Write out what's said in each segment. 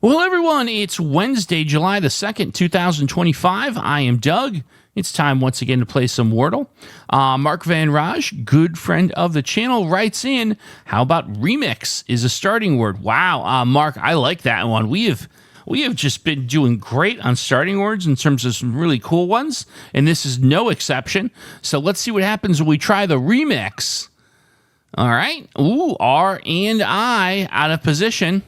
Well, everyone, it's Wednesday, July the 2nd, 2025. I am Doug. It's time once again to play some Wordle. Mark Van Raj, good friend of the channel, writes in, how about remix is a starting word? Wow, Mark, I like that one. We have just been doing great on starting words in terms of some really cool ones, and this is no exception. So let's see what happens when we try the remix. All right. Ooh, R and I out of position.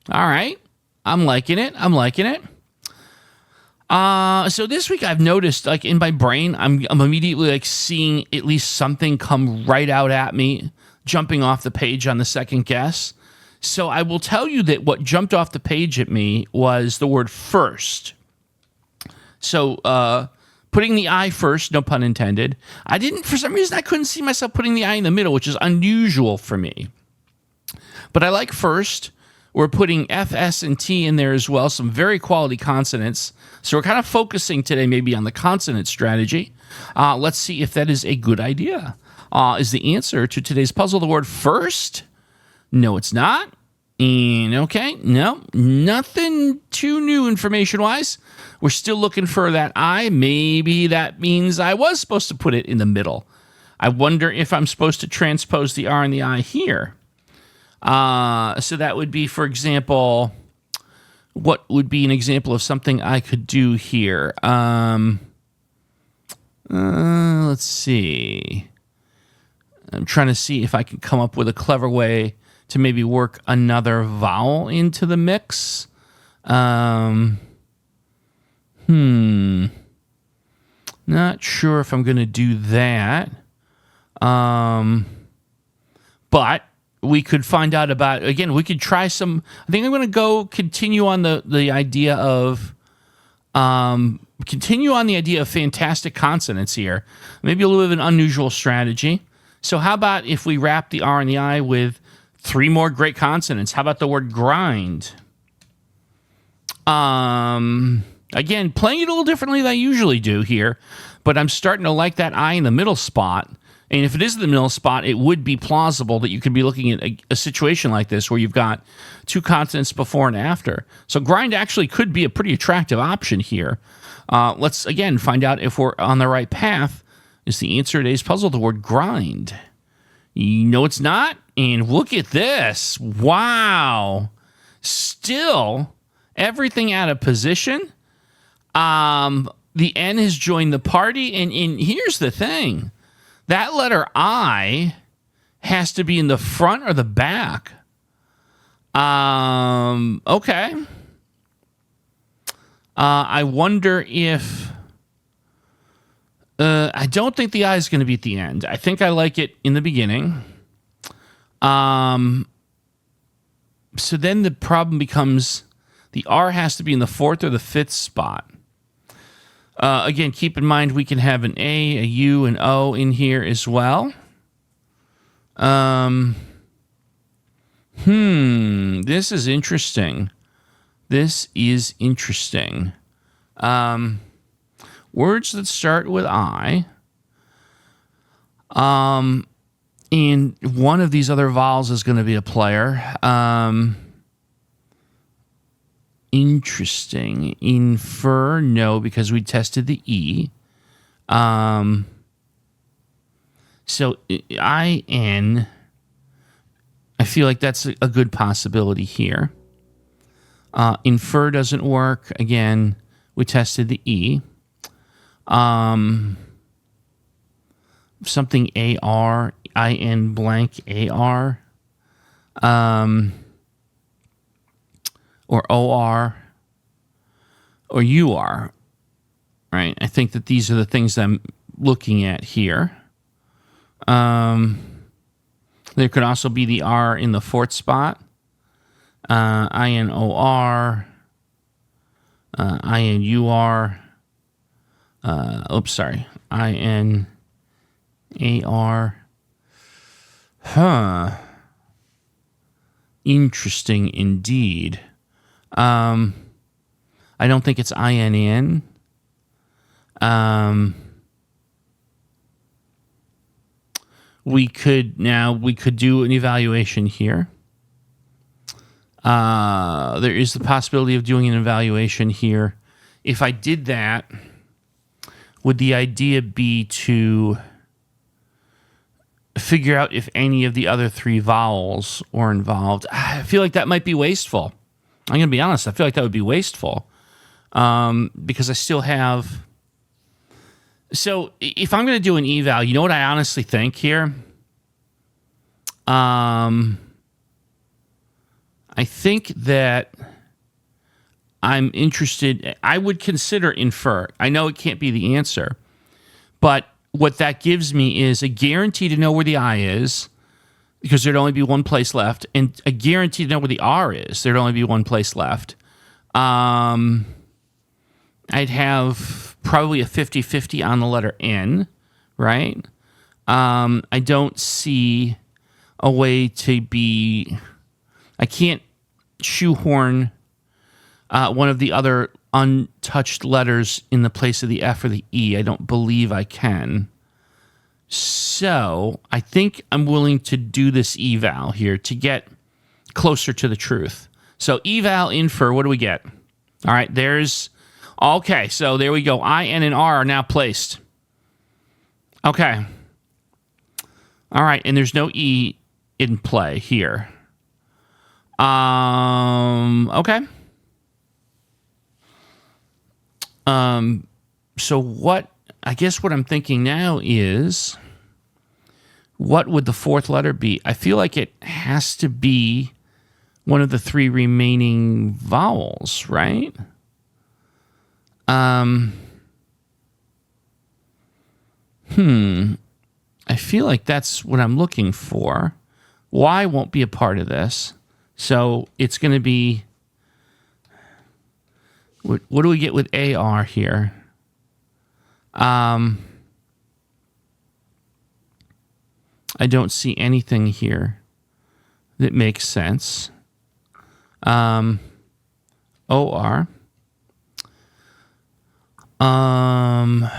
All right. I'm liking it. So this week I've noticed, like in my brain, I'm immediately like seeing at least something come right out at me, jumping off the page on the second guess. So I will tell you that what jumped off the page at me was the word first. So putting the I first, no pun intended. For some reason, I couldn't see myself putting the I in the middle, which is unusual for me. But I like first. We're putting F, S, and T in there as well, some very quality consonants. So we're kind of focusing today maybe on the consonant strategy. Let's see if that is a good idea. Is the answer to today's puzzle the word first? No, it's not. And okay, no, nothing too new information-wise. We're still looking for that I. Maybe that means I was supposed to put it in the middle. I wonder if I'm supposed to transpose the R and the I here. So that would be, for example, what would be an example of something I could do here? Let's see. I'm trying to see if I can come up with a clever way to maybe work another vowel into the mix. Not sure if I'm going to do that. But we could find out about, again, we could try some, I think I'm going to continue on the idea of fantastic consonants here. Maybe a little bit of an unusual strategy. So how about if we wrap the R and the I with 3 more great consonants? How about the word grind? Again, playing it a little differently than I usually do here, but I'm starting to like that I in the middle spot. And if it is the middle spot, it would be plausible that you could be looking at a situation like this where you've got 2 consonants before and after. So grind actually could be a pretty attractive option here. Let's, again, find out if we're on the right path. Is the answer to today's puzzle the word grind? No, it's not. And look at this. Wow. Still, everything out of position. The N has joined the party. And here's the thing. That letter I has to be in the front or the back. Okay. I wonder if... I don't think the I is going to be at the end. I think I like it in the beginning. So then the problem becomes the R has to be in the 4th or the 5th spot. Again, keep in mind we can have an A, a U, an O in here as well. This is interesting. Words that start with I. And one of these other vowels is going to be a player. Interesting. Infer, no, because we tested the E. So I-N, I feel like that's a good possibility here. Infer doesn't work. Again, we tested the E. Something A-R, I-N blank A-R. Or O-R, or U-R, right? I think that these are the things I'm looking at here. There could also be the R in the 4th spot. I-N-O-R, I-N-U-R, I-N-A-R. Interesting indeed. I don't think it's INN. We could do an evaluation here. There is the possibility of doing an evaluation here. If I did that, would the idea be to figure out if any of the other three vowels were involved? I feel like that might be wasteful. I'm going to be honest. I feel like that would be wasteful because I still have... So if I'm going to do an eval, you know what I honestly think here? I think that I'm interested... I would consider infer. I know it can't be the answer, but what that gives me is a guarantee to know where the I is, because there'd only be one place left, and a guarantee to know where the R is. There'd only be one place left. I'd have probably a 50-50 on the letter N, right? I don't see a way to be... I can't shoehorn one of the other untouched letters in the place of the F or the E. I don't believe I can. So I think I'm willing to do this eval here to get closer to the truth. So eval, infer, what do we get? All right, there's... Okay, so there we go. I, N, and R are now placed. Okay. All right, and there's no E in play here. Okay. So what, I guess what I'm thinking now is, what would the fourth letter be? I feel like it has to be one of the three remaining vowels, right? I feel like that's what I'm looking for. Y won't be a part of this. So it's going to be... What do we get with AR here? I don't see anything here that makes sense. OR. Am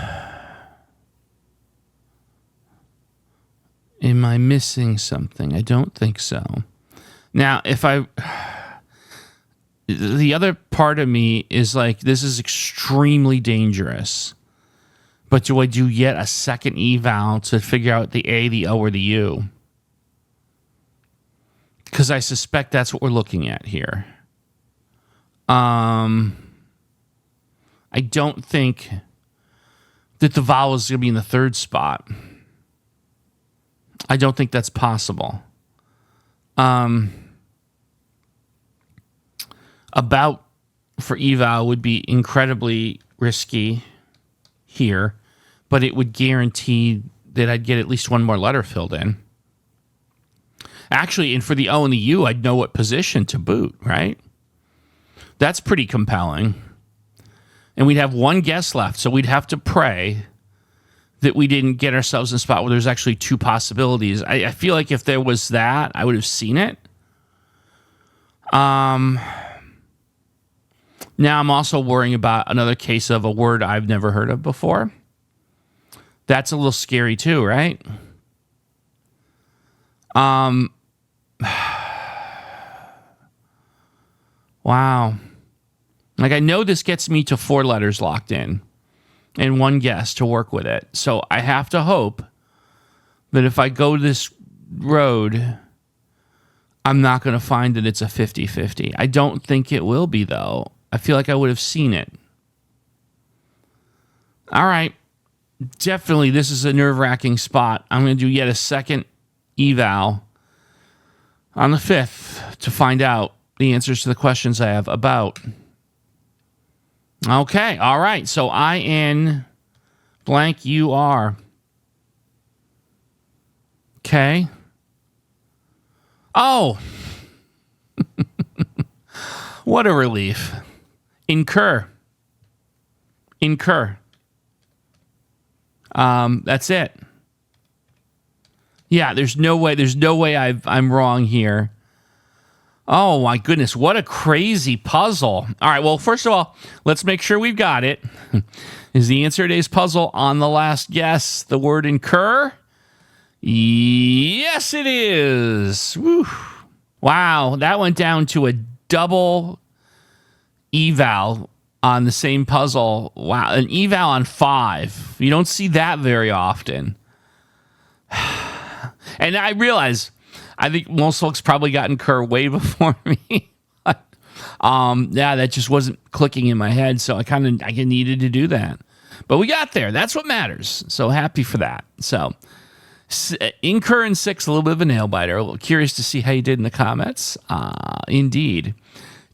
I missing something? I don't think so. Now, if I... The other part of me is like, this is extremely dangerous. But do I do yet a second eval to figure out the A, the O, or the U? Because I suspect that's what we're looking at here. I don't think that the vowel is going to be in the third spot. I don't think that's possible. About for eval would be incredibly risky here, but it would guarantee that I'd get at least one more letter filled in. Actually, and for the O and the U, I'd know what position to boot, right? That's pretty compelling. And we'd have one guess left, so we'd have to pray that we didn't get ourselves in a spot where there's actually two possibilities. I feel like if there was that, I would have seen it. Now I'm also worrying about another case of a word I've never heard of before. That's a little scary too, right? Wow. Like, I know this gets me to 4 letters locked in and one guess to work with it. So I have to hope that if I go this road, I'm not going to find that it's a 50-50. I don't think it will be, though. I feel like I would have seen it. All right. Definitely, this is a nerve-wracking spot. I'm going to do yet a second eval on the 5th to find out the answers to the questions I have about. Okay. All right. So IN blank UR. Okay. Oh. What a relief. Incur. That's it. Yeah, there's no way I'm wrong here. Oh my goodness, what a crazy puzzle. All right, well, first of all, let's make sure we've got it. Is the answer to today's puzzle on the last guess the word incur? Yes, it is. Woo. Wow, that went down to a double eval on the same puzzle. Wow, an eval on 5. You don't see that very often. And I realize, I think most folks probably got in Kerr way before me. Yeah, that just wasn't clicking in my head, so I needed to do that. But we got there. That's what matters. So happy for that. So in Kerr in 6, a little bit of a nail biter. A little curious to see how you did in the comments. Indeed.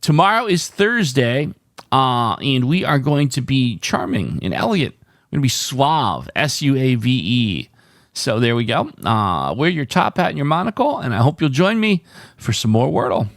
Tomorrow is Thursday, and we are going to be charming and elegant. We're going to be suave, Suave. So there we go. Wear your top hat and your monocle, and I hope you'll join me for some more Wordle.